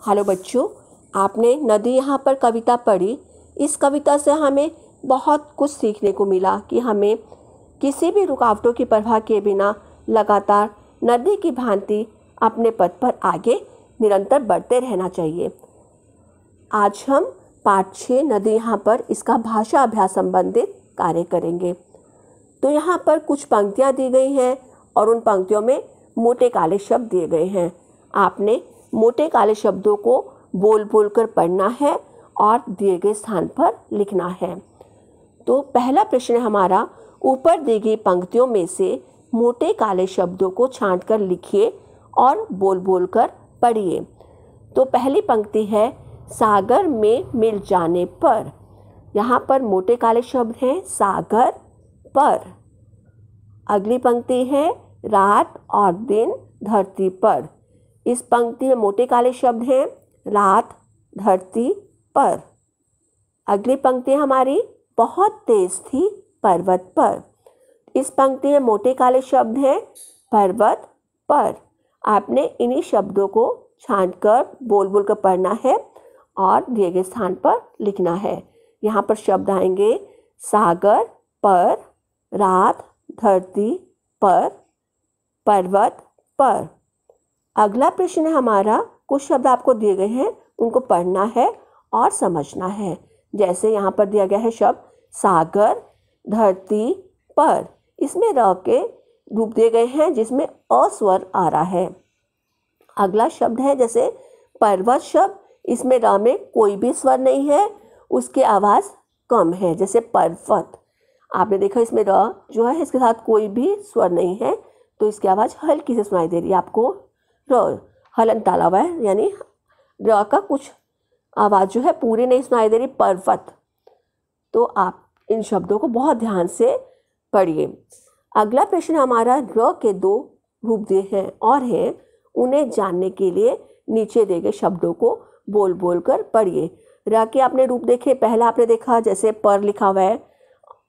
Hello बच्चों, आपने नदी यहाँ पर कविता पढ़ी। इस कविता से हमें बहुत कुछ सीखने को मिला कि हमें किसी भी रुकावटों की परवाह किए बिना लगातार नदी की भांति अपने पथ पर आगे निरंतर बढ़ते रहना चाहिए। आज हम पाठ 6 नदी यहाँ पर इसका भाषा अभ्यास संबंधित कार्य करेंगे। तो यहाँ पर कुछ पंक्तियाँ दी गई हैं और उन पंक्तियों में मोटे काले शब्द दिए गए हैं। आपने मोटे काले शब्दों को बोल बोल कर पढ़ना है और दिए गए स्थान पर लिखना है। तो पहला प्रश्न हमारा, ऊपर दी गई पंक्तियों में से मोटे काले शब्दों को छांट कर लिखिए और बोल बोल कर पढ़िए। तो पहली पंक्ति है, सागर में मिल जाने पर। यहाँ पर मोटे काले शब्द हैं सागर पर। अगली पंक्ति है, रात और दिन धरती पर। इस पंक्ति में मोटे काले शब्द हैं रात धरती पर। अगली पंक्ति हमारी, बहुत तेज थी पर्वत पर। इस पंक्ति में मोटे काले शब्द हैं पर्वत पर। आपने इन्हीं शब्दों को छांटकर बोल बोल कर पढ़ना है और दिए गए स्थान पर लिखना है। यहाँ पर शब्द आएंगे सागर पर, रात धरती पर, पर्वत पर। अगला प्रश्न है हमारा, कुछ शब्द आपको दिए गए हैं, उनको पढ़ना है और समझना है। जैसे यहाँ पर दिया गया है शब्द सागर धरती पर। इसमें र के रूप दिए गए हैं जिसमें अ स्वर आ रहा है। अगला शब्द है जैसे पर्वत शब्द, इसमें र में कोई भी स्वर नहीं है, उसकी आवाज़ कम है। जैसे पर्वत, आपने देखा इसमें र जो है इसके साथ कोई भी स्वर नहीं है, तो इसकी आवाज़ हल्की से सुनाई दे रही है आपको। र हलन ताला हुआ है, यानी र का कुछ आवाज़ जो है पूरी नहीं सुनाई दे रही। पर्वत, तो आप इन शब्दों को बहुत ध्यान से पढ़िए। अगला प्रश्न हमारा, र के 2 रूप दिए हैं और हैं, उन्हें जानने के लिए नीचे दिए गए शब्दों को बोल बोल कर पढ़िए। र के आपने रूप देखे, पहला आपने देखा जैसे पर लिखा हुआ है,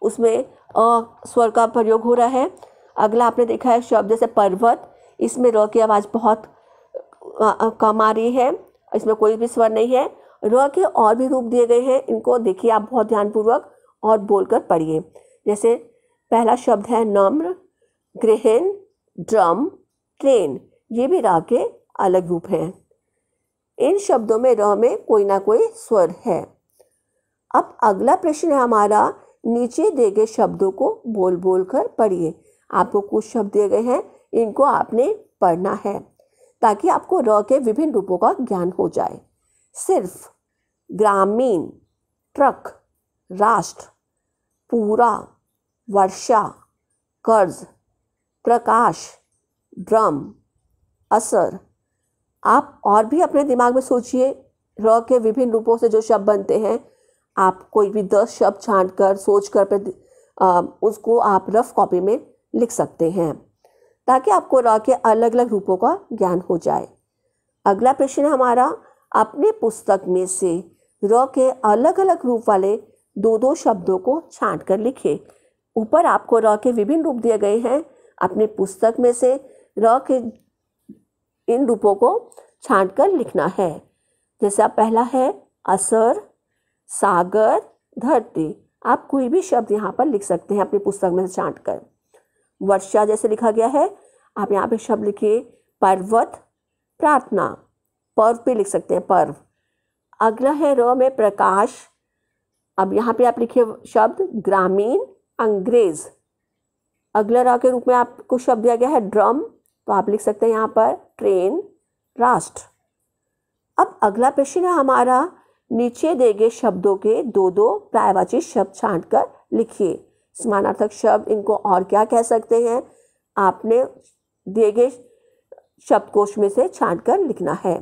उसमें अ स्वर का प्रयोग हो रहा है। अगला आपने देखा है शब्द जैसे पर्वत, इसमें र की आवाज़ बहुत कम आ रही है, इसमें कोई भी स्वर नहीं है। र के और भी रूप दिए गए हैं, इनको देखिए आप बहुत ध्यानपूर्वक और बोलकर पढ़िए। जैसे पहला शब्द है नम्र, गृहिणी, ड्रम, ट्रेन। ये भी र के अलग रूप हैं। इन शब्दों में र में कोई ना कोई स्वर है। अब अगला प्रश्न है हमारा, नीचे दिए गए शब्दों को बोल बोल कर पढ़िए। आपको कुछ शब्द दिए गए हैं, इनको आपने पढ़ना है ताकि आपको र के विभिन्न रूपों का ज्ञान हो जाए। सिर्फ, ग्रामीण, ट्रक, राष्ट्र, पूरा, वर्षा, कर्ज, प्रकाश, ड्रम, असर। आप और भी अपने दिमाग में सोचिए, र के विभिन्न रूपों से जो शब्द बनते हैं, आप कोई भी 10 शब्द छांट कर सोच कर उसको आप रफ कॉपी में लिख सकते हैं ताकि आपको र के अलग अलग रूपों का ज्ञान हो जाए। अगला प्रश्न हमारा, अपने पुस्तक में से र के अलग अलग रूप वाले 2-2 शब्दों को छांट कर लिखे। ऊपर आपको र के विभिन्न रूप दिए गए हैं, अपने पुस्तक में से र के इन रूपों को छांट कर लिखना है। जैसे आप पहला है असर, सागर, धरती। आप कोई भी शब्द यहाँ पर लिख सकते हैं अपनी पुस्तक में से छांट कर। वर्षा जैसे लिखा गया है, आप यहाँ पे शब्द लिखिए पर्वत, प्रार्थना। पर्व पे लिख सकते हैं पर्व। अगला है र में प्रकाश। अब यहाँ पे आप लिखिए शब्द ग्रामीण, अंग्रेज। अगला र के रूप में आपको शब्द दिया गया है ड्रम, तो आप लिख सकते हैं यहाँ पर ट्रेन, राष्ट्र। अब अगला प्रश्न है हमारा, नीचे दिए गए शब्दों के 2-2 पर्यायवाची शब्द छांट कर लिखिए। समानार्थक शब्द, इनको और क्या कह सकते हैं, आपने दिए गए शब्दकोश में से छांट कर लिखना है।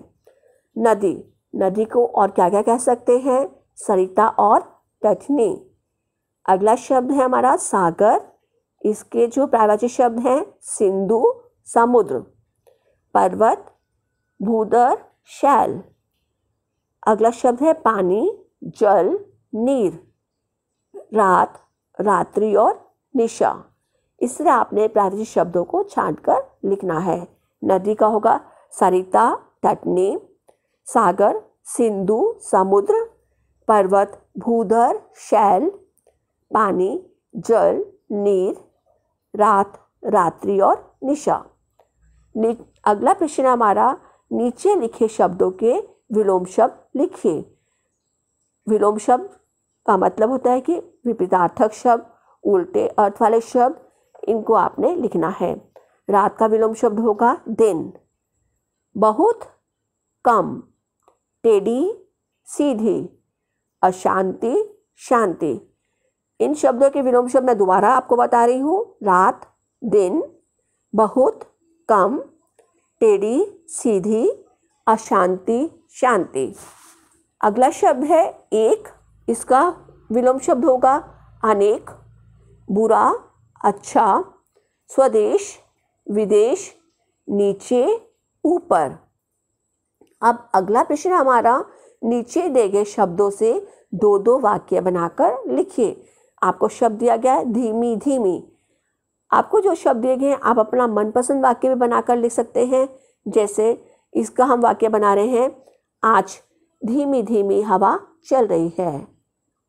नदी, नदी को और क्या क्या कह सकते हैं, सरिता और तटनी। अगला शब्द है हमारा सागर, इसके जो पर्यायवाची शब्द हैं सिंधु, समुद्र। पर्वत, भूदर, शैल। अगला शब्द है पानी, जल, नीर। रात, रात्रि और निशा। इससे आपने पर्यायवाची शब्दों को छांट कर लिखना है। नदी का होगा सरिता, तटनी। सागर, सिंधु, समुद्र, पर्वत, भूधर, शैल, पानी, जल, नीर, रात, रात्रि और निशा। अगला प्रश्न हमारा, नीचे लिखे शब्दों के विलोम शब्द लिखिए। विलोम शब्द का मतलब होता है कि विपरीतार्थक शब्द, उल्टे अर्थ वाले शब्द, इनको आपने लिखना है। रात का विलोम शब्द होगा दिन। बहुत, कम, टेढ़ी, सीधी, अशांति, शांति। इन शब्दों के विलोम शब्द मैं दोबारा आपको बता रही हूँ। रात, दिन, बहुत, कम, टेढ़ी, सीधी, अशांति, शांति। अगला शब्द है एक। इसका विलोम शब्द होगा अनेक, बुरा, अच्छा, स्वदेश, विदेश, नीचे, ऊपर। अब अगला प्रश्न हमारा, नीचे दिए गए शब्दों से दो दो वाक्य बनाकर लिखिए। आपको शब्द दिया गया है धीमी धीमी। आपको जो शब्द दिए गए हैं आप अपना मनपसंद वाक्य भी बनाकर लिख सकते हैं। जैसे इसका हम वाक्य बना रहे हैं, आज धीमी धीमी हवा चल रही है।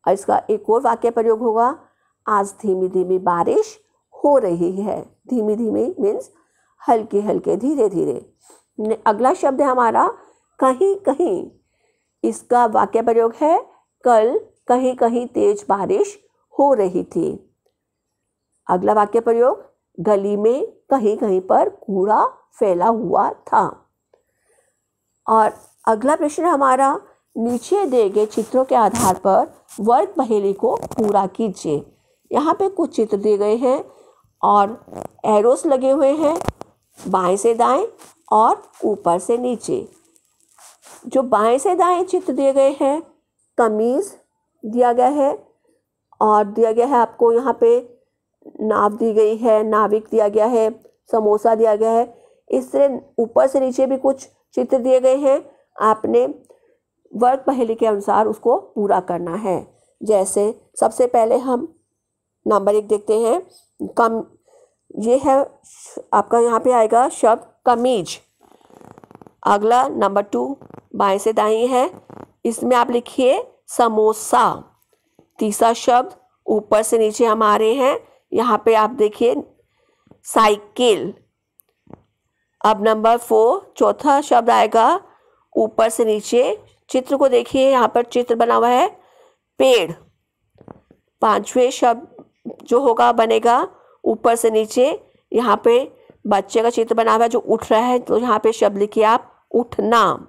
और इसका एक और वाक्य प्रयोग होगा, आज धीमी धीमी बारिश हो रही है। धीमी धीमी मीन्स हल्के हल्के, धीरे धीरे। अगला शब्द है हमारा कहीं कहीं। इसका वाक्य प्रयोग है, कल कहीं कहीं तेज बारिश हो रही थी। अगला वाक्य प्रयोग, गली में कहीं कहीं पर कूड़ा फैला हुआ था। और अगला प्रश्न हमारा, नीचे दिए गए चित्रों के आधार पर वर्ग पहेली को पूरा कीजिए। यहाँ पे कुछ चित्र दिए गए हैं और एरोस लगे हुए हैं, बाएं से दाएं और ऊपर से नीचे। जो बाएं से दाएं चित्र दिए गए हैं, कमीज दिया गया है और दिया गया है आपको यहाँ पे नाव दी गई है, नाविक दिया गया है, समोसा दिया गया है। इस तरह ऊपर से नीचे भी कुछ चित्र दिए गए हैं। आपने वर्ग पहेली के अनुसार उसको पूरा करना है। जैसे सबसे पहले हम नंबर 1 देखते हैं। कम, ये है आपका, यहाँ पे आएगा शब्द कमीज। अगला नंबर 2 बाएं से दाएं है, इसमें आप लिखिए समोसा। तीसरा शब्द ऊपर से नीचे हम आ रहे हैं, यहाँ पे आप देखिए साइकिल। अब नंबर 4 चौथा शब्द आएगा ऊपर से नीचे, चित्र को देखिए, यहाँ पर चित्र बना हुआ है पेड़। पांचवें शब्द जो होगा बनेगा ऊपर से नीचे, यहाँ पे बच्चे का चित्र बना हुआ है जो उठ रहा है, तो यहाँ पे शब्द लिखिए आप उठना।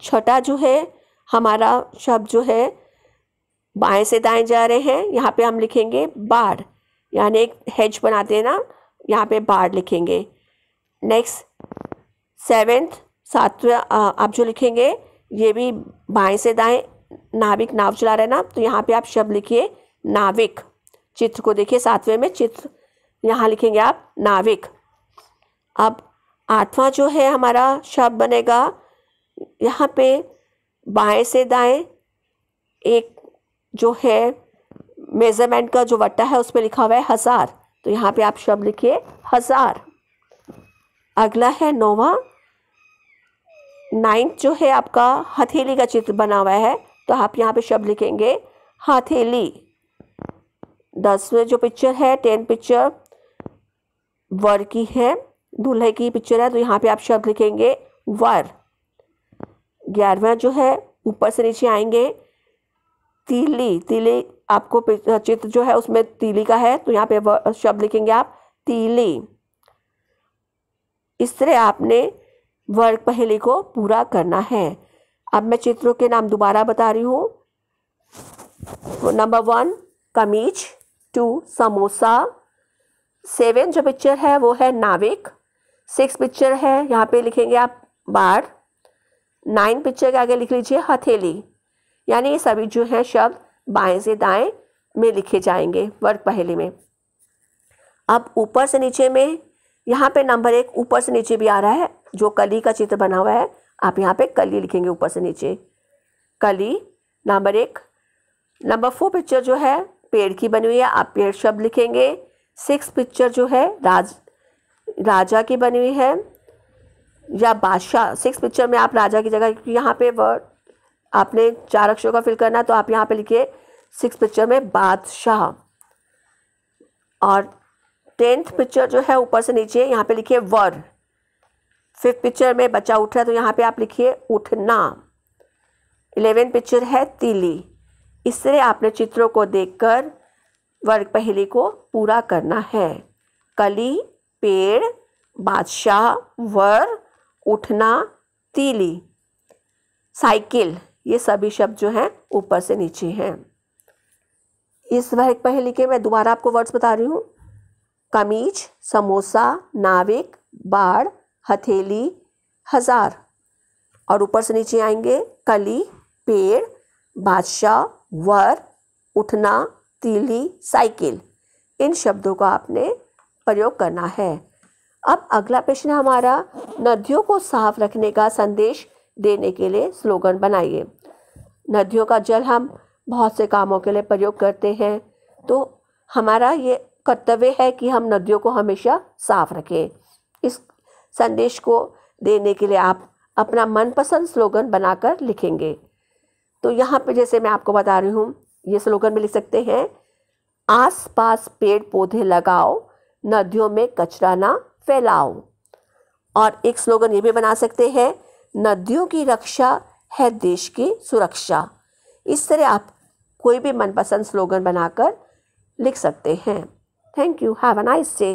छठा जो है हमारा शब्द जो है बाएं से दाएं जा रहे हैं, यहाँ पे हम लिखेंगे बाढ़, यानी एक हेज बनाते हैं ना, यहाँ पे बाढ़ लिखेंगे। नेक्स्ट 7th सातवें आप जो लिखेंगे ये भी बाएं से दाएं, नाविक नाव चला रहे हैं ना, तो यहाँ पे आप शब्द लिखिए नाविक। चित्र को देखिए 7वें में चित्र, यहाँ लिखेंगे आप नाविक। अब 8वां जो है हमारा शब्द बनेगा, यहाँ पे बाएं से दाएं एक जो है मेजरमेंट का जो वट्टा है उस पर लिखा हुआ है 1000, तो यहाँ पे आप शब्द लिखिए 1000। अगला है 9वां, 9th जो है आपका हथेली का चित्र बना हुआ है, तो आप यहाँ पे शब्द लिखेंगे हथेली। 10वें जो पिक्चर है 10th पिक्चर वर की है, दूल्हे की पिक्चर है, तो यहाँ पे आप शब्द लिखेंगे वर। 11वां जो है ऊपर से नीचे आएंगे तीली, तीली आपको चित्र जो है उसमें तीली का है, तो यहाँ पे शब्द लिखेंगे आप तीली। इस तरह आपने वर्ग पहेली को पूरा करना है। अब मैं चित्रों के नाम दोबारा बता रही हूँ। नंबर 1 कमीज, 2 समोसा, 7 जो पिक्चर है वो है नाविक, 6 पिक्चर है यहाँ पे लिखेंगे आप बाढ़, 9 पिक्चर के आगे लिख लीजिए हथेली। यानी ये सभी जो है शब्द बाएं से दाएं में लिखे जाएंगे वर्ग पहेली में। अब ऊपर से नीचे में यहाँ पे नंबर 1 ऊपर से नीचे भी आ रहा है, जो कली का चित्र बना हुआ है, आप यहाँ पे कली लिखेंगे ऊपर से नीचे, कली नंबर 1। नंबर 4 पिक्चर जो है पेड़ की बनी हुई है, आप पेड़ शब्द लिखेंगे। 6 पिक्चर जो है राजा की बनी हुई है, या बादशाह। 6 पिक्चर में आप राजा की जगह, क्योंकि यहाँ पे वर्ड आपने 4 अक्षरों का फिल करना है, तो आप यहाँ पे लिखिए 6 पिक्चर में बादशाह। और 10th पिक्चर जो है ऊपर से नीचे, यहाँ पे लिखिए वर। 5th पिक्चर में बच्चा उठ रहा है, तो यहाँ पे आप लिखिए उठना। 11th पिक्चर है तीली। इस तरह आपने चित्रों को देखकर वर्ग पहेली को पूरा करना है। कली, पेड़, बादशाह, वर, उठना, तीली, साइकिल, ये सभी शब्द जो हैं ऊपर से नीचे हैं। इस वर्ग पहेली के मैं दोबारा आपको वर्ड्स बता रही हूँ। कमीज, समोसा, नाविक, बाढ़, हथेली, हजार। और ऊपर से नीचे आएंगे कली, पेड़, बादशाह, वर, उठना, तीली, साइकिल। इन शब्दों का आपने प्रयोग करना है। अब अगला प्रश्न हमारा, नदियों को साफ रखने का संदेश देने के लिए स्लोगन बनाइए। नदियों का जल हम बहुत से कामों के लिए प्रयोग करते हैं, तो हमारा ये कर्तव्य है कि हम नदियों को हमेशा साफ रखें। इस संदेश को देने के लिए आप अपना मनपसंद स्लोगन बनाकर लिखेंगे। तो यहाँ पे जैसे मैं आपको बता रही हूँ, ये स्लोगन में लिख सकते हैं, आस पास पेड़ पौधे लगाओ, नदियों में कचरा ना फैलाओ। और एक स्लोगन ये भी बना सकते हैं, नदियों की रक्षा है देश की सुरक्षा। इस तरह आप कोई भी मनपसंद स्लोगन बनाकर लिख सकते हैं। Thank you. Have a nice day.